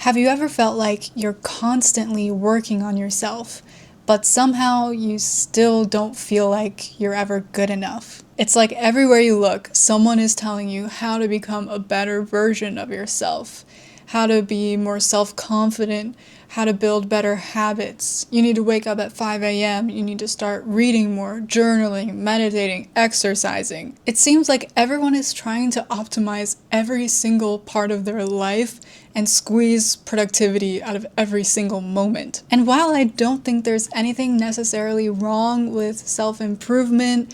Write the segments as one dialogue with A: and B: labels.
A: Have you ever felt like you're constantly working on yourself, but somehow you still don't feel like you're ever good enough? It's like everywhere you look, someone is telling you how to become a better version of yourself, how to be more self-confident, how to build better habits. You need to wake up at 5 a.m., you need to start reading more, journaling, meditating, exercising. It seems like everyone is trying to optimize every single part of their life and squeeze productivity out of every single moment. And while I don't think there's anything necessarily wrong with self-improvement,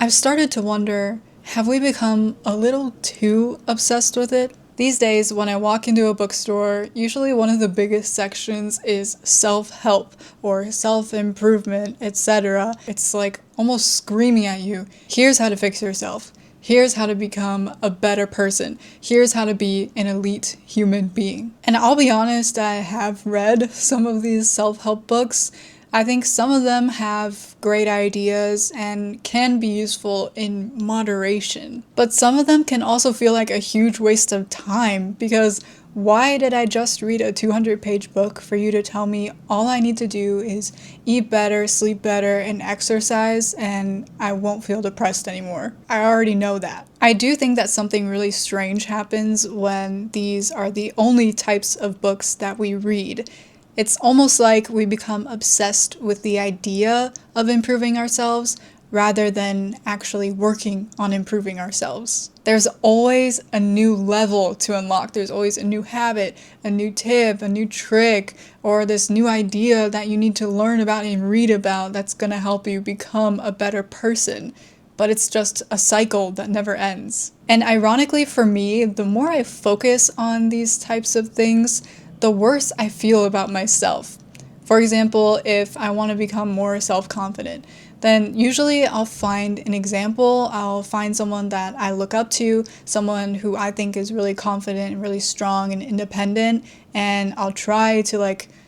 A: I've started to wonder, have we become a little too obsessed with it? These days, when I walk into a bookstore, usually one of the biggest sections is self-help or self-improvement, etc. It's like almost screaming at you, here's how to fix yourself. Here's how to become a better person. Here's how to be an elite human being. And I'll be honest, I have read some of these self-help books. I think some of them have great ideas and can be useful in moderation. But some of them can also feel like a huge waste of time because why did I just read a 200-page book for you to tell me all I need to do is eat better, sleep better, and exercise, and I won't feel depressed anymore? I already know that. I do think that something really strange happens when these are the only types of books that we read. It's almost like we become obsessed with the idea of improving ourselves rather than actually working on improving ourselves. There's always a new level to unlock. There's always a new habit, a new tip, a new trick, or this new idea that you need to learn about and read about that's gonna help you become a better person. But it's just a cycle that never ends. And ironically for me, the more I focus on these types of things, the worse I feel about myself. For example, if I want to become more self-confident, then usually I'll find an example, I'll find someone that I look up to, someone who I think is really confident and really strong and independent, and I'll try to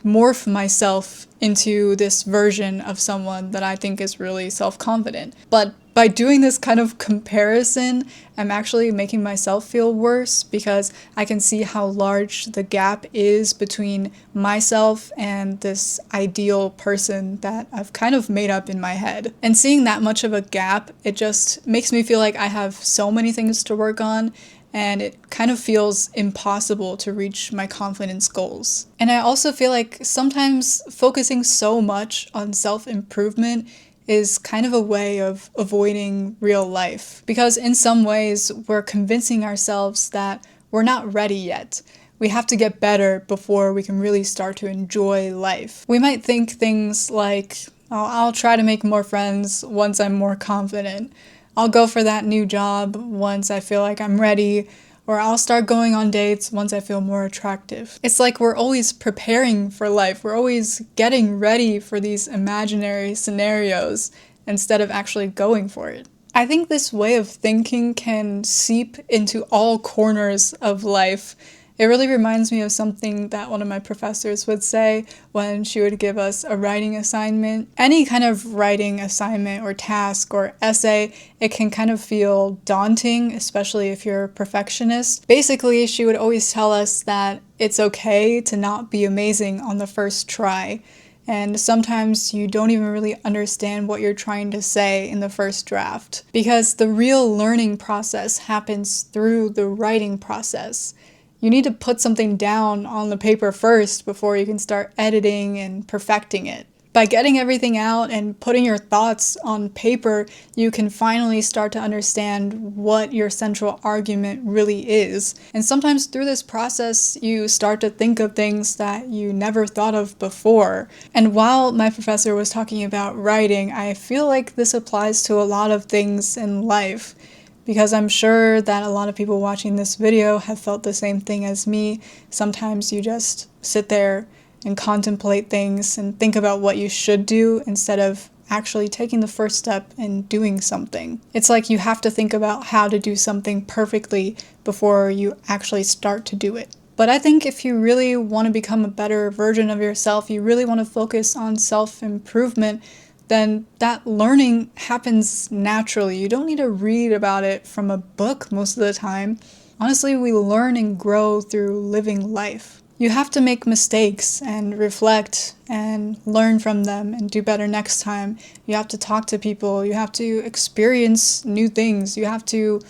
A: morph myself into this version of someone that I think is really self-confident. But by doing this kind of comparison, I'm actually making myself feel worse because I can see how large the gap is between myself and this ideal person that I've kind of made up in my head. And seeing that much of a gap, it just makes me feel like I have so many things to work on, and it kind of feels impossible to reach my confidence goals. And I also feel like sometimes focusing so much on self-improvement is kind of a way of avoiding real life. Because in some ways, we're convincing ourselves that we're not ready yet. We have to get better before we can really start to enjoy life. We might think things like, oh, I'll try to make more friends once I'm more confident. I'll go for that new job once I feel like I'm ready, or I'll start going on dates once I feel more attractive. It's like we're always preparing for life. We're always getting ready for these imaginary scenarios instead of actually going for it. I think this way of thinking can seep into all corners of life. It really reminds me of something that one of my professors would say when she would give us a writing assignment. Any kind of writing assignment or task or essay, it can kind of feel daunting, especially if you're a perfectionist. Basically, she would always tell us that it's okay to not be amazing on the first try. And sometimes you don't even really understand what you're trying to say in the first draft. Because the real learning process happens through the writing process. You need to put something down on the paper first before you can start editing and perfecting it. By getting everything out and putting your thoughts on paper, you can finally start to understand what your central argument really is. And sometimes through this process, you start to think of things that you never thought of before. And while my professor was talking about writing, I feel like this applies to a lot of things in life. Because I'm sure that a lot of people watching this video have felt the same thing as me. Sometimes you just sit there and contemplate things and think about what you should do instead of actually taking the first step and doing something. It's like you have to think about how to do something perfectly before you actually start to do it. But I think if you really want to become a better version of yourself, you really want to focus on self-improvement, then that learning happens naturally. You don't need to read about it from a book most of the time. Honestly, we learn and grow through living life. You have to make mistakes and reflect and learn from them and do better next time. You have to talk to people. You have to experience new things. You have to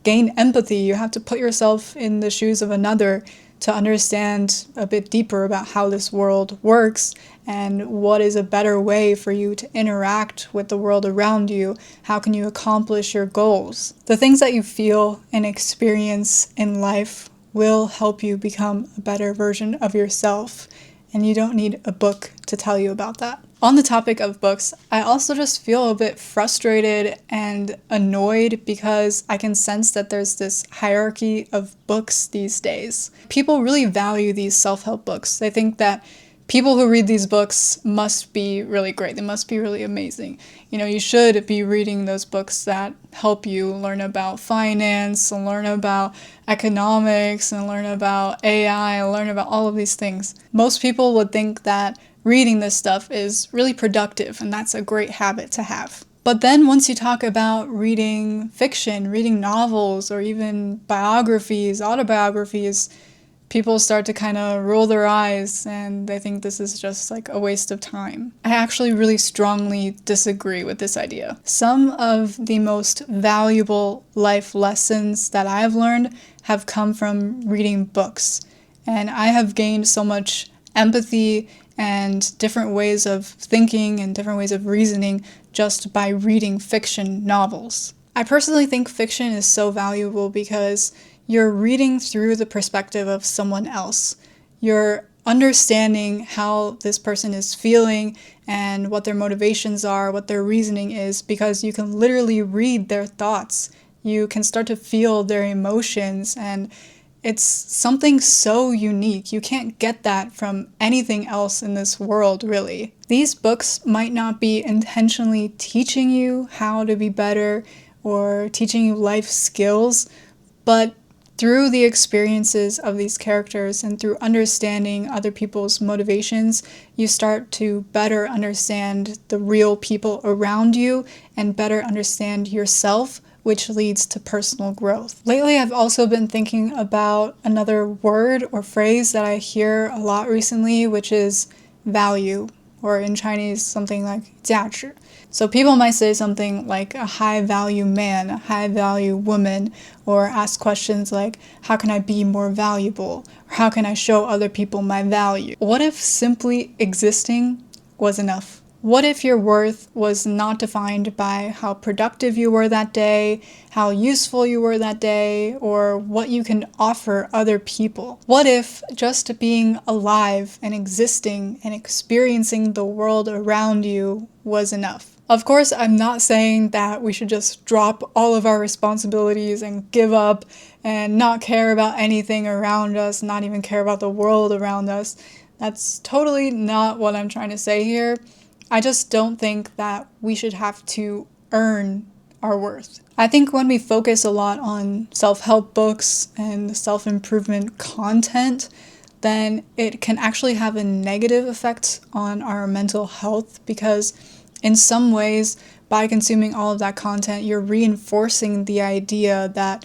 A: gain empathy. You have to put yourself in the shoes of another to understand a bit deeper about how this world works and what is a better way for you to interact with the world around you. How can you accomplish your goals? The things that you feel and experience in life will help you become a better version of yourself, and you don't need a book to tell you about that. On the topic of books, I also just feel a bit frustrated and annoyed because I can sense that there's this hierarchy of books these days. People really value these self-help books. They think that people who read these books must be really great. They must be really amazing. You should be reading those books that help you learn about finance, and learn about economics, and learn about AI, and learn about all of these things. Most people would think that reading this stuff is really productive, and that's a great habit to have. But then once you talk about reading fiction, reading novels, or even biographies, autobiographies, people start to kind of roll their eyes and they think this is just like a waste of time. I actually really strongly disagree with this idea. Some of the most valuable life lessons that I've learned have come from reading books. And I have gained so much empathy and different ways of thinking and different ways of reasoning just by reading fiction novels. I personally think fiction is so valuable because you're reading through the perspective of someone else. You're understanding how this person is feeling and what their motivations are, what their reasoning is, because you can literally read their thoughts. You can start to feel their emotions, and it's something so unique. You can't get that from anything else in this world, really. These books might not be intentionally teaching you how to be better or teaching you life skills, but through the experiences of these characters and through understanding other people's motivations, you start to better understand the real people around you and better understand yourself, which leads to personal growth. Lately, I've also been thinking about another word or phrase that I hear a lot recently, which is value, or in Chinese, something like 价值. So people might say something like a high-value man, a high-value woman, or ask questions like, how can I be more valuable? Or how can I show other people my value? What if simply existing was enough? What if your worth was not defined by how productive you were that day, how useful you were that day, or what you can offer other people? What if just being alive and existing and experiencing the world around you was enough? Of course, I'm not saying that we should just drop all of our responsibilities and give up and not care about anything around us, not even care about the world around us. That's totally not what I'm trying to say here. I just don't think that we should have to earn our worth. I think when we focus a lot on self-help books and self-improvement content, then it can actually have a negative effect on our mental health, because in some ways, by consuming all of that content, you're reinforcing the idea that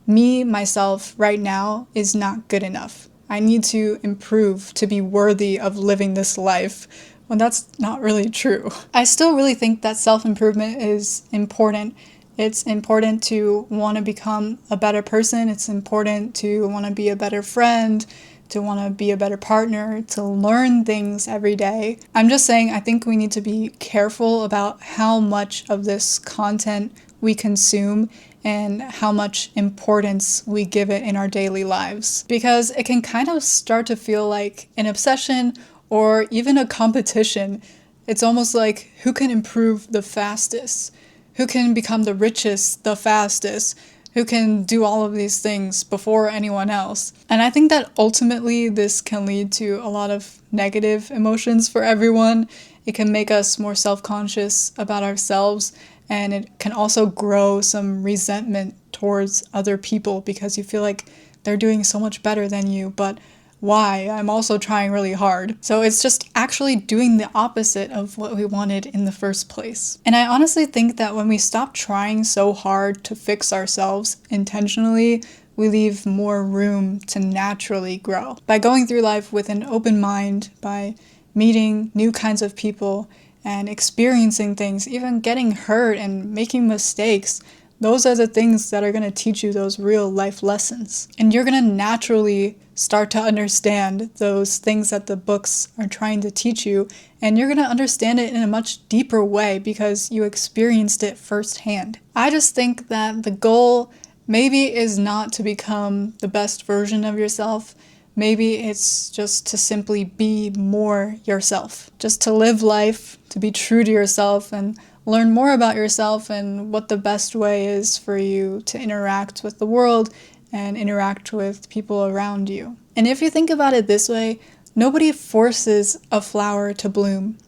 A: me, myself, right now is not good enough. I need to improve to be worthy of living this life, when that's not really true. I still really think that self-improvement is important. It's important to want to become a better person. It's important to want to be a better friend, to want to be a better partner, to learn things every day. I'm just saying, I think we need to be careful about how much of this content we consume and how much importance we give it in our daily lives. Because it can kind of start to feel like an obsession or even a competition. It's almost like who can improve the fastest, who can become the richest the fastest, who can do all of these things before anyone else. And I think that ultimately this can lead to a lot of negative emotions for everyone. It can make us more self-conscious about ourselves, and it can also grow some resentment towards other people because you feel like they're doing so much better than you, but why? I'm also trying really hard. So it's just actually doing the opposite of what we wanted in the first place. And I honestly think that when we stop trying so hard to fix ourselves intentionally, we leave more room to naturally grow. By going through life with an open mind, by meeting new kinds of people and experiencing things, even getting hurt and making mistakes, those are the things that are going to teach you those real life lessons. And you're going to naturally start to understand those things that the books are trying to teach you, and you're going to understand it in a much deeper way because you experienced it firsthand. I just think that the goal maybe is not to become the best version of yourself. Maybe it's just to simply be more yourself, just to live life, to be true to yourself and learn more about yourself and what the best way is for you to interact with the world and interact with people around you. And if you think about it this way, nobody forces a flower to bloom.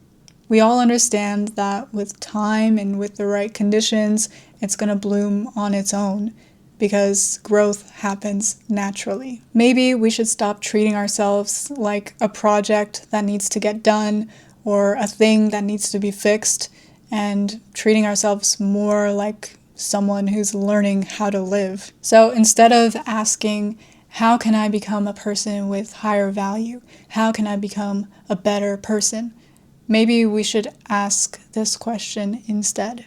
A: We all understand that with time and with the right conditions, it's going to bloom on its own because growth happens naturally. Maybe we should stop treating ourselves like a project that needs to get done or a thing that needs to be fixed, and treating ourselves more like someone who's learning how to live. So instead of asking, how can I become a person with higher value? How can I become a better person? Maybe we should ask this question instead.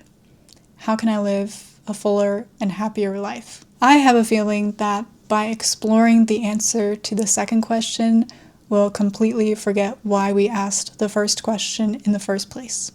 A: How can I live a fuller and happier life? I have a feeling that by exploring the answer to the second question, we'll completely forget why we asked the first question in the first place.